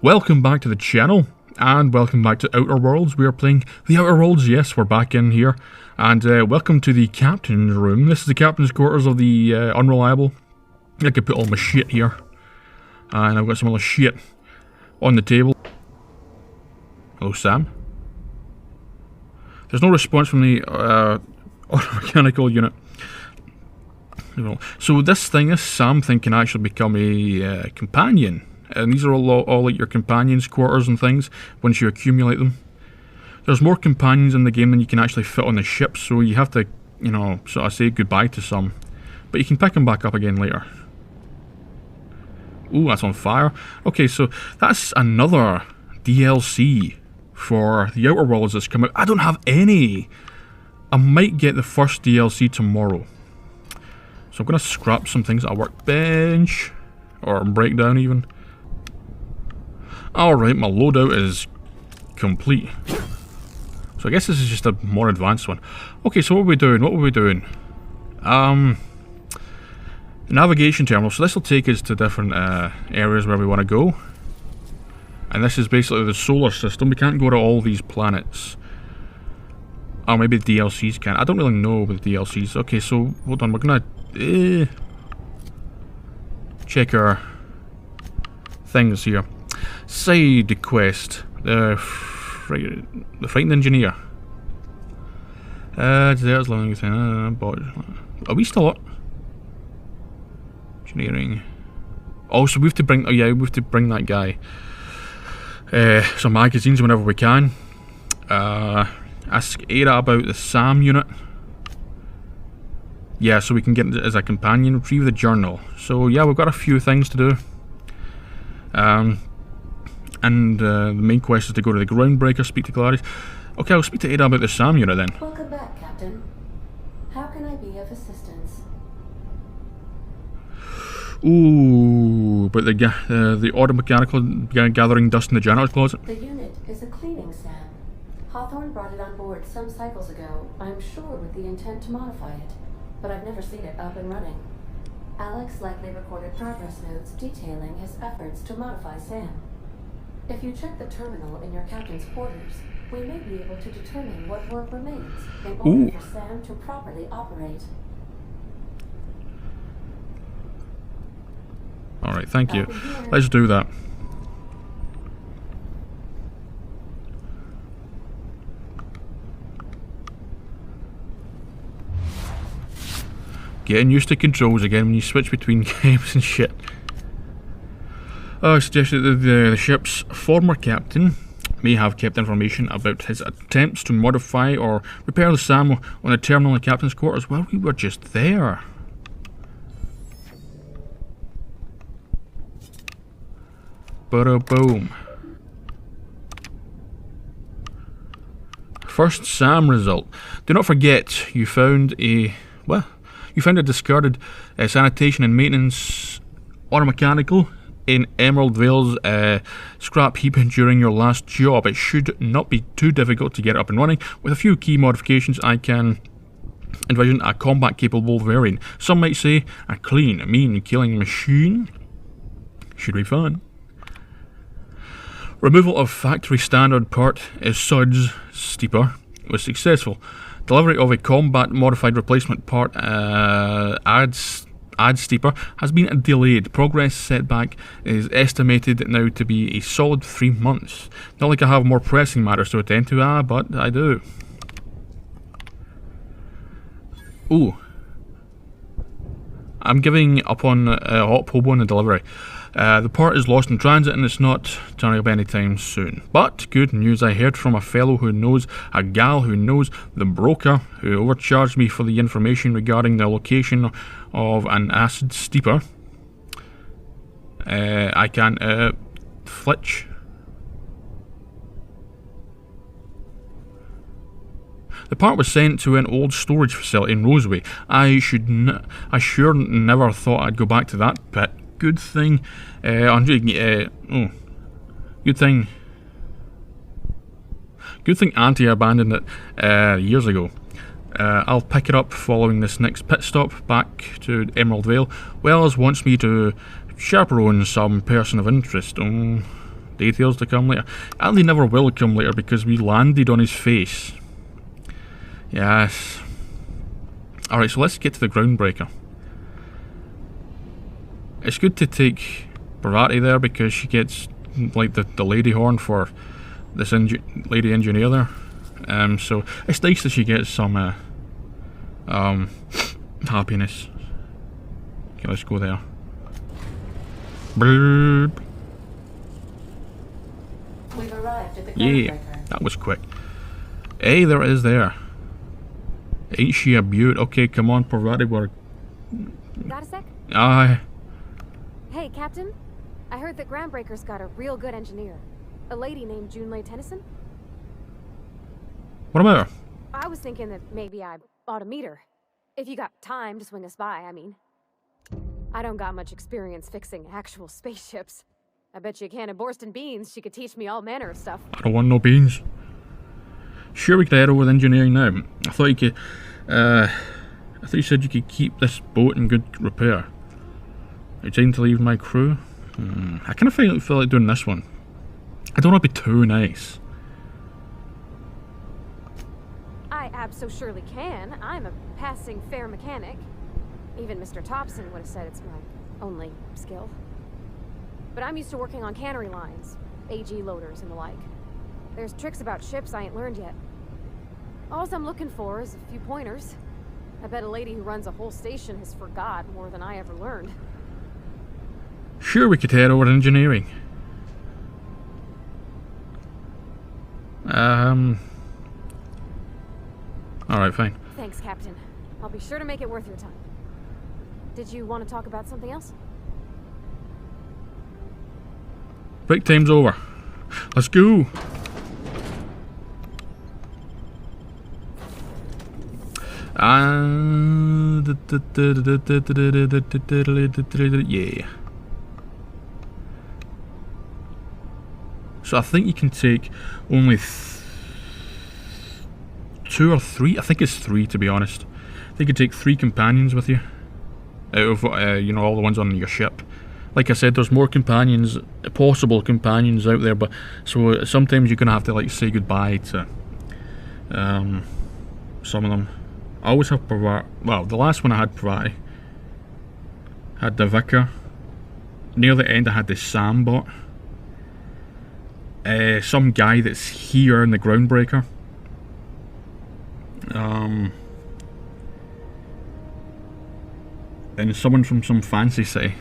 Welcome back to the channel, and welcome back to Outer Worlds. We are playing the Outer Worlds. Yes, we're back in here. And welcome to the captain's room. This is the captain's quarters of the Unreliable. I could put all my shit here. And I've got some other shit on the table. Hello, Sam. There's no response from the mechanical unit. So this Sam thing can actually become a companion. And these are all like your companions' quarters and things, once you accumulate them. There's more companions in the game than you can actually fit on the ship, so you have to, you know, sort of say goodbye to some. But you can pick them back up again later. Ooh, that's on fire. Okay, so that's another DLC for the Outer Worlds that's come out. I don't have any. I might get the first DLC tomorrow. So I'm going to scrap some things at a workbench, or breakdown even. Alright, my loadout is complete. So I guess this is just a more advanced one. Okay, so what are we doing? What were we doing? Navigation terminal. So this will take us to different areas where we want to go. And this is basically the solar system. We can't go to all these planets. Or maybe the DLCs can. I don't really know with the DLCs. Okay, so hold on. We're gonna check our things here. Side quest. The frightened engineer. Desert's living within. Are we still up? Engineering. Oh, so we have to bring. Oh yeah, we have to bring that guy. Some magazines whenever we can. Ask Ada about the Sam unit. Yeah, so we can get it as a companion. Retrieve the journal. So yeah, we've got a few things to do. And the main quest is to go to the Groundbreaker, speak to Gladys. Okay, I'll speak to Ada about the Sam unit then. Welcome back, Captain. How can I be of assistance? Ooh, but the auto mechanical gathering dust in the janitor's closet. The unit is a cleaning Sam. Hawthorne brought it on board some cycles ago, I'm sure with the intent to modify it, but I've never seen it up and running. Alex likely recorded progress notes detailing his efforts to modify Sam. If you check the terminal in your captain's quarters, we may be able to determine what work remains in order for Sam to properly operate. Alright, thank you. Let's do that. Getting used to controls again when you switch between games and shit. I suggested that the ship's former captain may have kept information about his attempts to modify or repair the Sam on the terminal in the captain's quarters. Well, we were just there. Ba-da-boom. First Sam result. Do not forget, you found a discarded sanitation and maintenance automechanical in Emerald Vale's scrap heap during your last job. It should not be too difficult to get up and running. With a few key modifications, I can envision a combat-capable variant. Some might say a clean, mean killing machine. Should be fun. Removal of factory standard part is Suds Steeper was successful. Delivery of a combat-modified replacement part adds Steeper has been delayed. Progress setback is estimated now to be a solid 3 months. Not like I have more pressing matters to attend to, but I do. Ooh. I'm giving up on Hot Hobo on the delivery. The part is lost in transit and it's not turning up anytime soon. But good news, I heard from a fellow who knows a gal who knows the broker who overcharged me for the information regarding the location of an acid steeper. I can flitch. The part was sent to an old storage facility in Roseway. I sure never thought I'd go back to that pit. Good thing, good thing Auntie abandoned it years ago. I'll pick it up following this next pit stop back to Emerald Vale. Wells wants me to chaperone some person of interest. details to come later. And they never will come later because we landed on his face. Yes. Alright, so let's get to the groundbreaker. It's good to take Barati there because she gets like the lady horn for this lady engineer there. So it's nice that she gets some happiness. Okay, let's go there. Burp. We've arrived at the Yeah, groundbreaker. that was quick. Hey, there it is there. Ain't she a beaut? Okay, come on, Parvati, we're... Got a sec? Aye. Hey, Captain. I heard that Groundbreaker's got a real good engineer. A lady named Junelay Tennyson. What about her? I was thinking that maybe I ought to meet her. If you got time to swing us by, I mean. I don't got much experience fixing actual spaceships. I bet you a can of Borston beans she could teach me all manner of stuff. I don't want no beans. Sure, we could head over with engineering now. I thought you could... I thought you said you could keep this boat in good repair. Are you trying to leave my crew? I kind of feel like doing this one. I don't want to be too nice. I abso-surely can. I'm a passing fair mechanic. Even Mr. Thompson would have said it's my only skill. But I'm used to working on cannery lines, AG loaders and the like. There's tricks about ships I ain't learned yet. All I'm looking for is a few pointers. I bet a lady who runs a whole station has forgot more than I ever learned. Sure, we could head over to engineering. Alright, fine. Thanks, Captain. I'll be sure to make it worth your time. Did you want to talk about something else? Break time's over. Let's go. Yeah. So I think you can take only 2 or 3. I think it's 3 to be honest. I think you can take 3 companions with you out of you know, all the ones on your ship. Like I said, there's more companions, possible companions out there, but so sometimes you're gonna have to like say goodbye to some of them. I always have Parvati. Well, the last one I had Parvati. Had the Vicar. Near the end I had the Sambot. Some guy that's here in the Groundbreaker. And someone from some fancy city.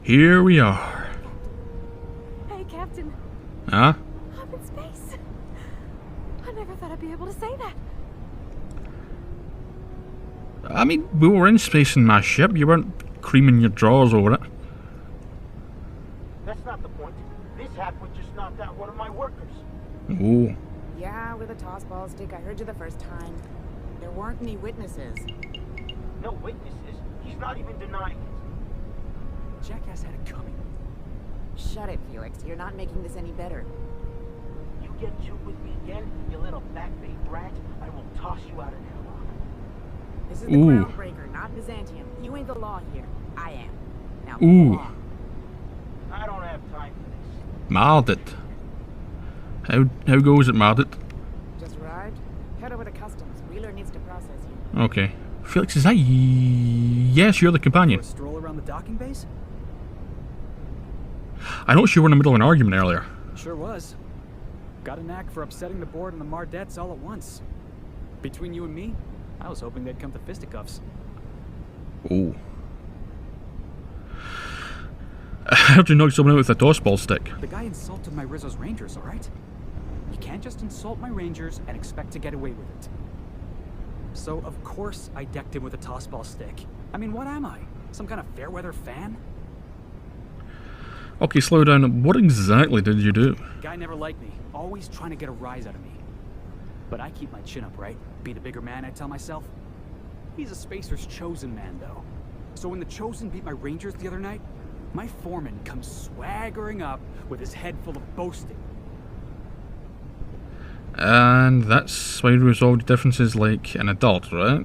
Here we are. Hey, Captain. Huh? I'm in space. I never thought I'd be able to say that. I mean, we were in space in my ship. You weren't creaming your drawers over it. That's not the point. This hack just knocked out one of my workers. Oh. Yeah, with a toss ball stick. I heard you the first time. There weren't any witnesses. No witnesses. He's not even denying it. Jackass had it coming. Shut it, Felix. You're not making this any better. You get juked with me again, you little backbait rat, I will toss you out an airlock. This is the Ooh. Groundbreaker, not Byzantium. You ain't the law here. I am. Now, Ooh. go on. I don't have time for this. Mardit. How goes it, Mardit? Just arrived? Head over to customs. Wheeler needs to process you. Okay. Felix, is that yes, you're the companion. For a stroll around the docking base? I noticed you were in the middle of an argument earlier. Sure was. Got a knack for upsetting the board and the Mardettes all at once. Between you and me, I was hoping they'd come to fisticuffs. Oh. How'd you knock someone out with a toss ball stick? The guy insulted my Rizzo's Rangers, alright? You can't just insult my Rangers and expect to get away with it. So, of course, I decked him with a toss ball stick. I mean, what am I? Some kind of fair-weather fan? Okay, slow down. What exactly did you do? Guy never liked me, always trying to get a rise out of me. But I keep my chin up, right? Be the bigger man, I tell myself. He's a Spacer's chosen man, though. So when the Chosen beat my Rangers the other night, my foreman comes swaggering up with his head full of boasting. And that's why you resolved differences like an adult, right?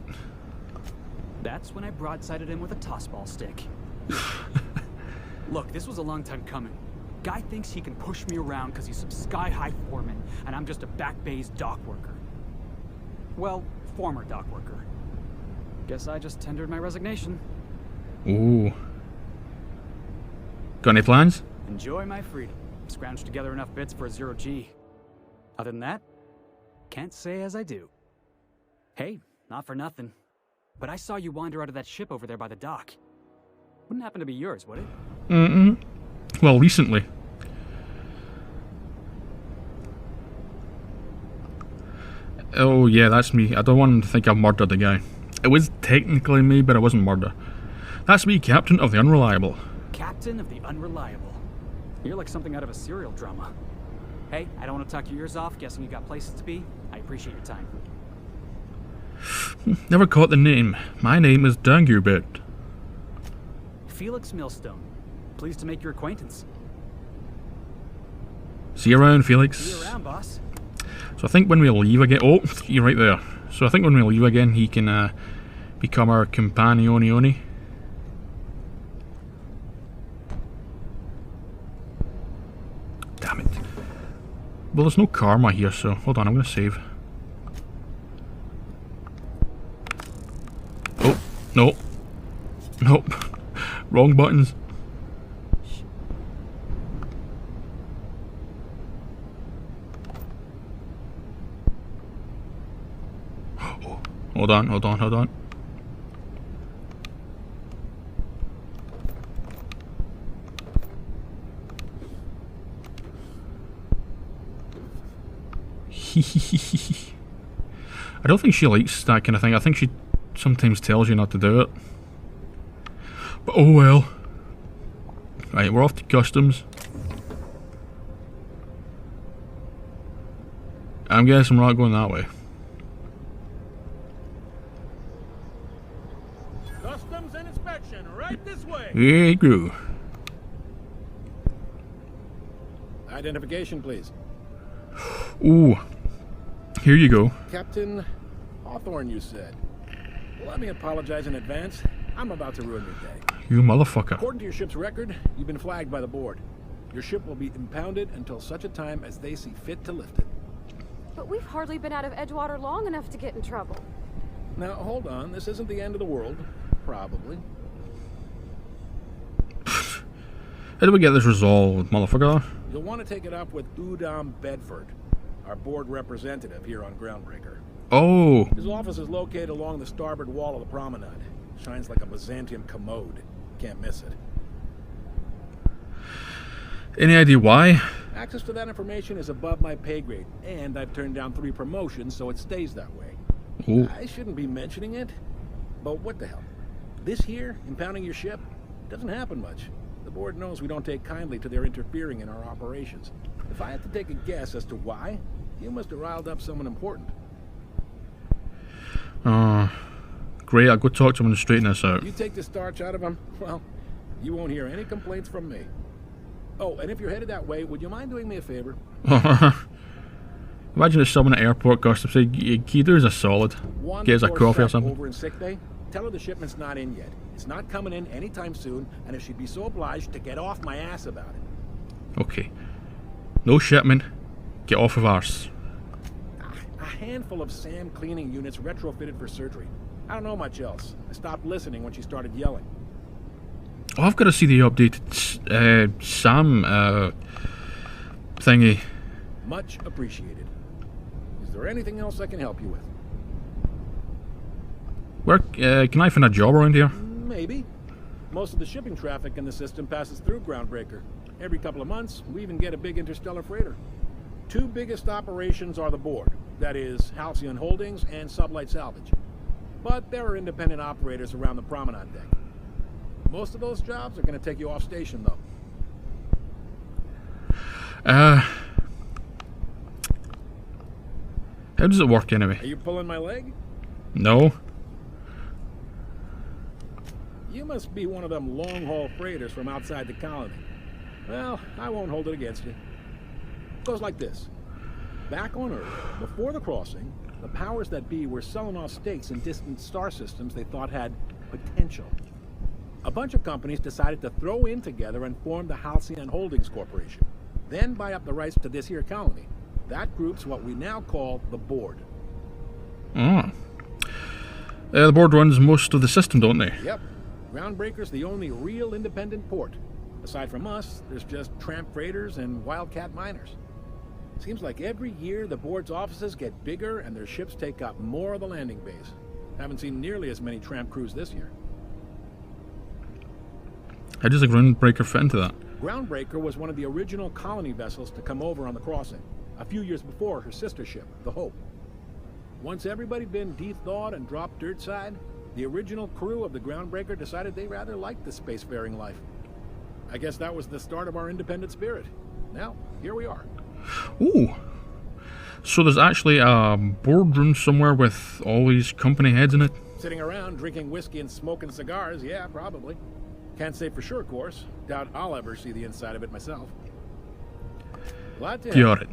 That That's when I broadsided him with a tossball stick. Look, this was a long time coming. Guy thinks he can push me around because he's some sky-high foreman, and I'm just a back bay's dock worker. Well, former dock worker. Guess I just tendered my resignation. Ooh. Got any plans? Enjoy my freedom. Scrounged together enough bits for a 0G. Other than that, can't say as I do. Hey, not for nothing, but I saw you wander out of that ship over there by the dock. Wouldn't happen to be yours, would it? Well, recently. Oh yeah, that's me. I don't want him to think I murdered the guy. It was technically me, but it wasn't murder. That's me, Captain of the Unreliable. Captain of the Unreliable. You're like something out of a serial drama. Hey, I don't want to talk your ears off, guessing you got places to be. I appreciate your time. Never caught the name. My name is Dangubert. Felix Millstone. Pleased to make your acquaintance. See you around, Felix. See you around, boss. So I think when we leave again... Oh, you're right there. So I think when we leave again, he can become our companion-oni. Damn it. Well, there's no karma here, so hold on, I'm going to save. Oh, no. Nope. Wrong buttons. Oh, hold on. I don't think she likes that kind of thing. I think she sometimes tells you not to do it. But oh well. Right, we're off to customs. I'm guessing we're not going that way. Customs and inspection, right this way. Hey, Gru. Identification, please. Ooh. Here you go. Captain Hawthorne, you said. Let me apologize in advance. I'm about to ruin your day. You motherfucker. According to your ship's record, you've been flagged by the board. Your ship will be impounded until such a time as they see fit to lift it. But we've hardly been out of Edgewater long enough to get in trouble. Now, hold on. This isn't the end of the world. Probably. How do we get this resolved, motherfucker? You'll want to take it up with Udom Bedford, our board representative here on Groundbreaker. Oh. His office is located along the starboard wall of the promenade. Shines like a Byzantium commode. Can't miss it. Any idea why? Access to that information is above my pay grade, and I've turned down 3 promotions, so it stays that way. Ooh. I shouldn't be mentioning it, but what the hell? This here, impounding your ship, doesn't happen much. The board knows we don't take kindly to their interfering in our operations. If I had to take a guess as to why, you must have riled up someone important. Great, I'll go talk to him and straighten this out. You take the starch out of him, well, you won't hear any complaints from me. Oh, and if you're headed that way, would you mind doing me a favor? Imagine if someone at airport goes to say, can you do us a solid? Get us a coffee or something? Over in sick bay, tell her the shipment's not in yet. It's not coming in anytime soon, and if she'd be so obliged to get off my ass about it. Okay. No shipment. Get off of ours. A handful of SAM cleaning units retrofitted for surgery. I don't know much else. I stopped listening when she started yelling. Oh, I've got to see the updated SAM thingy. Much appreciated. Is there anything else I can help you with? Where can I find a job around here? Maybe. Most of the shipping traffic in the system passes through Groundbreaker. Every couple of months, we even get a big interstellar freighter. 2 biggest operations are the board. That is, Halcyon Holdings and Sublight Salvage. But there are independent operators around the promenade deck. Most of those jobs are going to take you off station, though. How does it work anyway? Are you pulling my leg? No. You must be one of them long-haul freighters from outside the colony. Well, I won't hold it against you. It goes like this. Back on Earth, before the crossing, the powers that be were selling off stakes in distant star systems they thought had potential. A bunch of companies decided to throw in together and form the Halcyon Holdings Corporation, then buy up the rights to this here colony. That group's what we now call the board. Ah. The board runs most of the system, don't they? Yep. Groundbreaker's the only real independent port. Aside from us, there's just tramp freighters and wildcat miners. Seems like every year the board's offices get bigger and their ships take up more of the landing base. Haven't seen nearly as many tramp crews this year. How does a Groundbreaker fit into that? Groundbreaker was one of the original colony vessels to come over on the crossing, a few years before her sister ship, the Hope. Once everybody'd been de-thawed and dropped dirtside, the original crew of the Groundbreaker decided they rather liked the spacefaring life. I guess that was the start of our independent spirit. Now, here we are. Ooh. So there's actually a boardroom somewhere with all these company heads in it? Sitting around drinking whiskey and smoking cigars, yeah, probably. Can't say for sure, of course. Doubt I'll ever see the inside of it myself. Glad to Got it.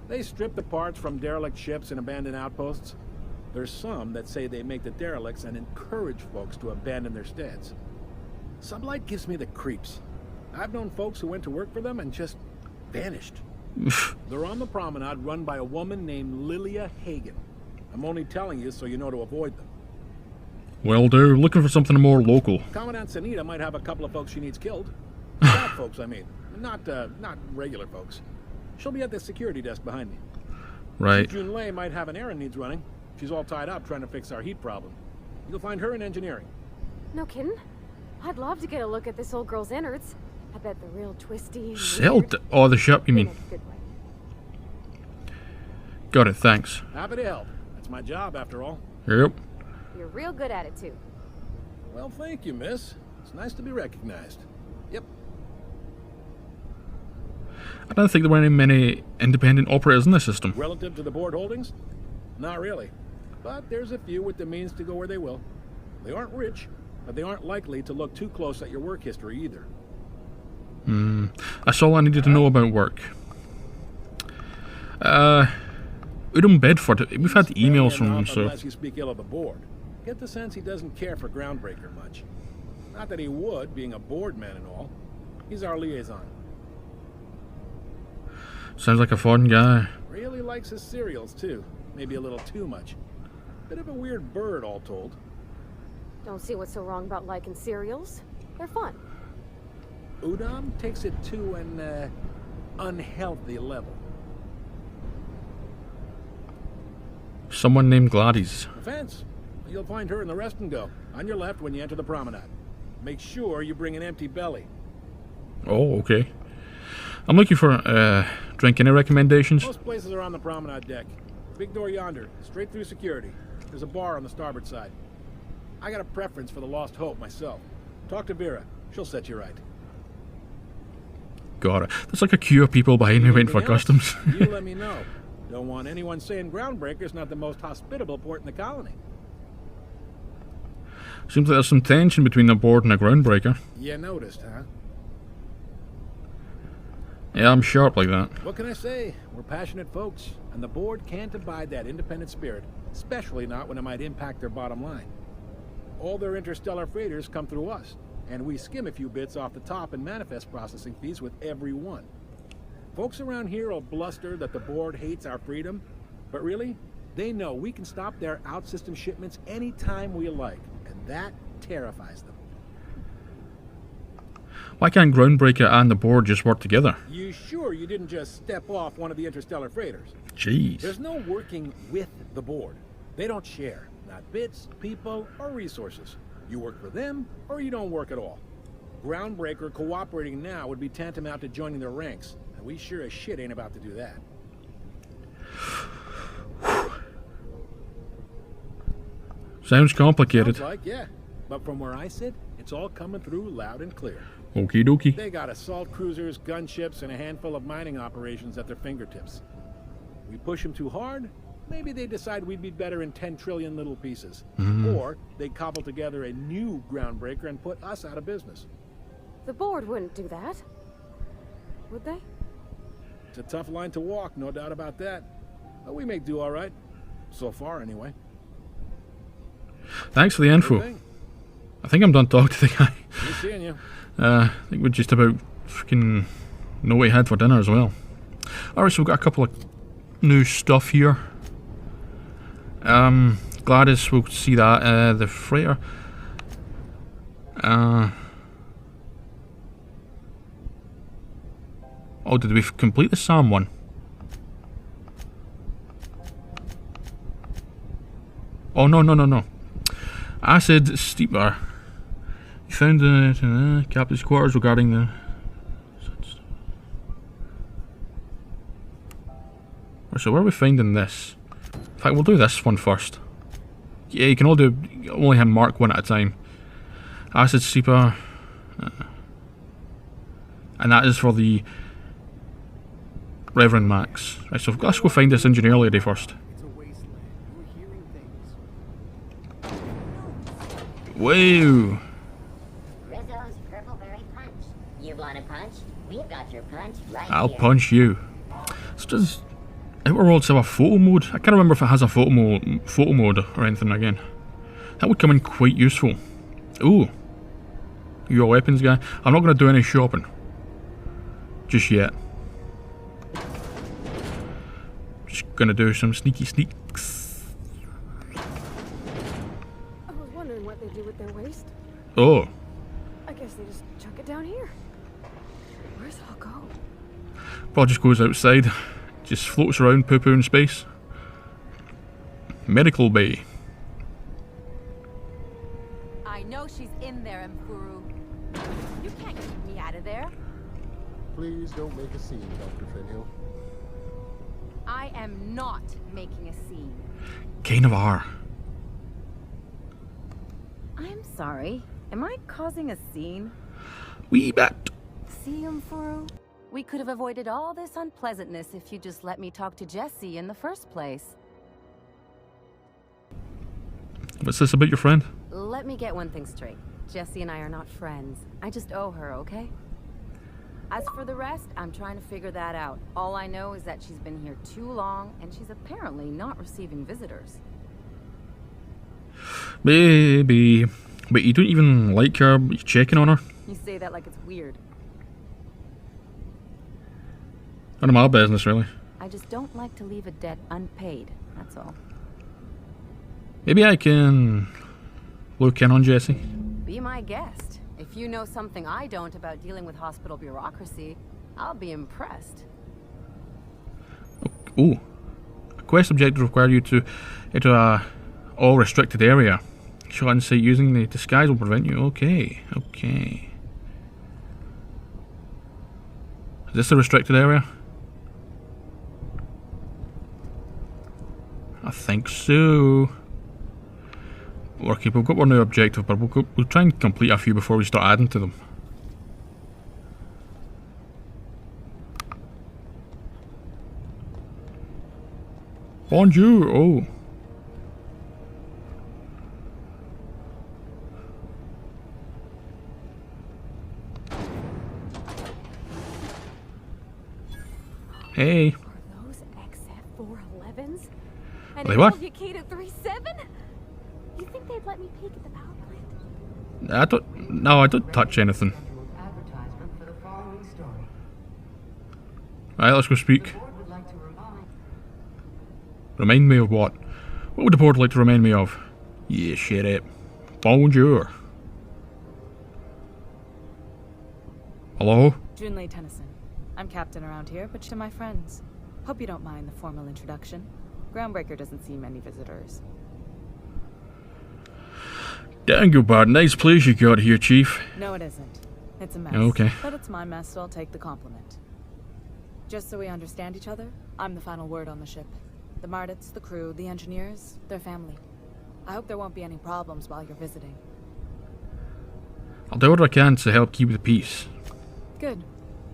They strip the parts from derelict ships and abandoned outposts. There's some that say they make the derelicts and encourage folks to abandon their steads. Sublight gives me the creeps. I've known folks who went to work for them and just vanished. They're on the promenade run by a woman named Lilia Hagen. I'm only telling you so you know to avoid them. Well, they're looking for something more local. Commandant Sanita might have a couple of folks she needs killed. Bad folks, I mean. Not regular folks. She'll be at the security desk behind me. Right. Junelay might have an errand needs running. She's all tied up trying to fix our heat problem. You'll find her in engineering. No kidding? I'd love to get a look at this old girl's innards. I bet they're real twisty and Sold? Oh, the shop, you in mean? a good way. Got it, thanks. Happy to help. That's my job, after all. Yep. You're real good at it, too. Well, thank you, miss. It's nice to be recognized. Yep. I don't think there were many independent operators in the system. Relative to the board holdings? Not really. But there's a few with the means to go where they will. They aren't rich, but they aren't likely to look too close at your work history either. That's all I needed to know about work. Udom Bedford, we've had emails from him, so... Unless you speak ill of the board. Get the sense he doesn't care for Groundbreaker much. Not that he would, being a board man and all. He's our liaison. Sounds like a fun guy. Really likes his cereals, too. Maybe a little too much. Bit of a weird bird, all told. Don't see what's so wrong about liking cereals. They're fun. Udom takes it to an, unhealthy level. Someone named Gladys. The fence. You'll find her in the rest and go. On your left when you enter the promenade. Make sure you bring an empty belly. Oh, okay. I'm looking for, drink. Any recommendations? Most places are on the promenade deck. Big door yonder, straight through security. There's a bar on the starboard side. I got a preference for the Lost Hope myself. Talk to Vera. She'll set you right. Got it. There's like a queue of people behind me waiting for Anything else? customs. You let me know. Don't want anyone saying Groundbreaker's not the most hospitable port in the colony. Seems like there's some tension between the board and the Groundbreaker. You noticed, huh? Yeah, I'm sharp like that. What can I say? We're passionate folks, and the board can't abide that independent spirit, especially not when it might impact their bottom line. All their interstellar freighters come through us, and we skim a few bits off the top in manifest processing fees with every one. Folks around here will bluster that the board hates our freedom, but really, they know we can stop their out-system shipments anytime we like, and that terrifies them. Why can't Groundbreaker and the board just work together? You sure you didn't just step off one of the interstellar freighters? Jeez. There's no working with the board. They don't share, not bits, people, or resources. You work for them, or you don't work at all. Groundbreaker cooperating now would be tantamount to joining their ranks, and we sure as shit ain't about to do that. Sounds complicated. Sounds like, yeah. But from where I sit, it's all coming through loud and clear. Okie dokie. They got assault cruisers, gunships, and a handful of mining operations at their fingertips. We push them too hard, maybe they decide we'd be better in 10 trillion little pieces. Or they cobble together a new Groundbreaker and put us out of business. The board wouldn't do that. Would they? It's a tough line to walk, no doubt about that. We may do all right. So far, anyway. Thanks for the info. Good thing. I think I'm done talking to the guy. Good seeing you. I think we just about freaking know what he had for dinner as well. Alright, so we've got a couple of new stuff here. Gladys, we'll see that. The freighter. Oh, did we complete the Sam one? Oh, no. Acid Steeper. You found the captain's quarters regarding the... So where are we finding this? In fact, we'll do this one first. Yeah, you can only have mark one at a time. Acid Steeper. And that is for the Reverend Max. Right, so let's go find this engineer lady first. It's a wasteland. We're hearing things. Whoa! Rizzo's Purple Berry Punch. You want a punch? We've got your punch right I'll here. punch you. So does Outer Worlds have a photo mode? I can't remember if it has a photo mode or anything again. That would come in quite useful. Ooh. You're a weapons guy. I'm not going to do any shopping. Just yet. Just going to do some sneaky sneaks. I was wondering what they do with their waste. Oh. I guess they just chuck it down here. Where's it all go? Probably just goes outside. Just floats around poo-poo in space. Medical bay. I know she's in there, Mfuru. You can't keep me out of there. Please don't make a scene, Dr. Finhill. I am not making a scene. Kind of are. I'm sorry. Am I causing a scene? Wee bit. See, Mfuru? We could have avoided all this unpleasantness if you just let me talk to Jessie in the first place. What's this about your friend? Let me get one thing straight. Jessie and I are not friends. I just owe her, okay? As for the rest, I'm trying to figure that out. All I know is that she's been here too long, and she's apparently not receiving visitors. Maybe. But you don't even like her, but you're checking on her? You say that like it's weird. None of my business, really. I just don't like to leave a debt unpaid, that's all. Maybe I can look in on Jessie. Be my guest. If you know something I don't about dealing with hospital bureaucracy, I'll be impressed. Oh. A quest objective require you to enter a all restricted area. Show insight using the disguise will prevent you. Okay. Is this a restricted area? I think so. Okay, we've got our new objective, but we'll try and complete a few before we start adding to them. Bonjour! Oh. Hey. Are those XF411s? And They an what? old Yakita 37? You think they'd let me peek at the power plant? I don't touch anything. Advertisement for the following story. Alright, let's go speak. The board would like to Remind me of what? What would the board like to remind me of? Yeah, shut up. Bonjour. Hello? Junelay Tennyson. I'm captain around here, but to my friends. Hope you don't mind the formal introduction. Groundbreaker doesn't see many visitors. Dang you, bud. Nice place you got here, Chief. No, it isn't. It's a mess. Okay. But it's my mess, so I'll take the compliment. Just so we understand each other, I'm the final word on the ship. The Mardits, the crew, the engineers, their family. I hope there won't be any problems while you're visiting. I'll do what I can to help keep the peace. Good.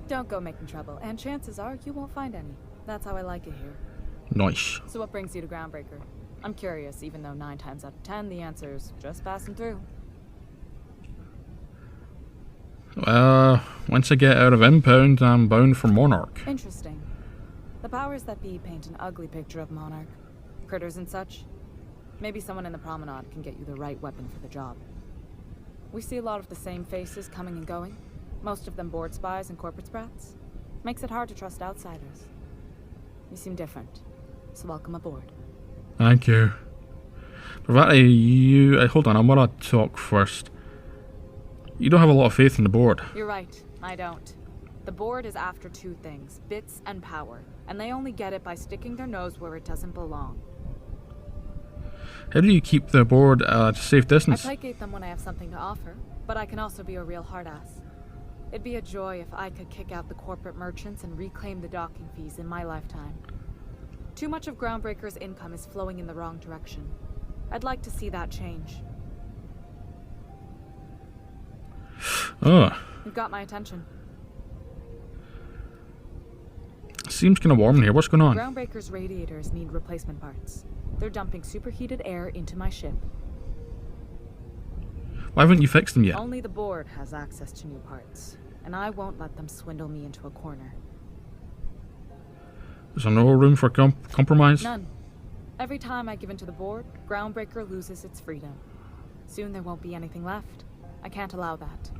Don't go making trouble, and chances are you won't find any. That's how I like it here. Nice. So what brings you to Groundbreaker? I'm curious, even though 9 times out of 10 the answer's just passing through. Once I get out of Impound, I'm bound for Monarch. Interesting. The powers that be paint an ugly picture of Monarch. Critters and such. Maybe someone in the promenade can get you the right weapon for the job. We see a lot of the same faces coming and going. Most of them board spies and corporate sprats. Makes it hard to trust outsiders. You seem different, so welcome aboard. Thank you. Pravati, you... hold on, I want to talk first. You don't have a lot of faith in the board. You're right, I don't. The board is after two things, bits and power. And they only get it by sticking their nose where it doesn't belong. How do you keep the board at a safe distance? I placate them when I have something to offer, but I can also be a real hard-ass. It'd be a joy if I could kick out the corporate merchants and reclaim the docking fees in my lifetime. Too much of Groundbreaker's income is flowing in the wrong direction. I'd like to see that change. Oh. You've got my attention. Seems kind of warm in here. What's going on? Groundbreaker's radiators need replacement parts. They're dumping superheated air into my ship. Why haven't you fixed them yet? Only the board has access to new parts, and I won't let them swindle me into a corner. There's no room for compromise? None. Every time I give in to the board, Groundbreaker loses its freedom. Soon there won't be anything left. I can't allow that.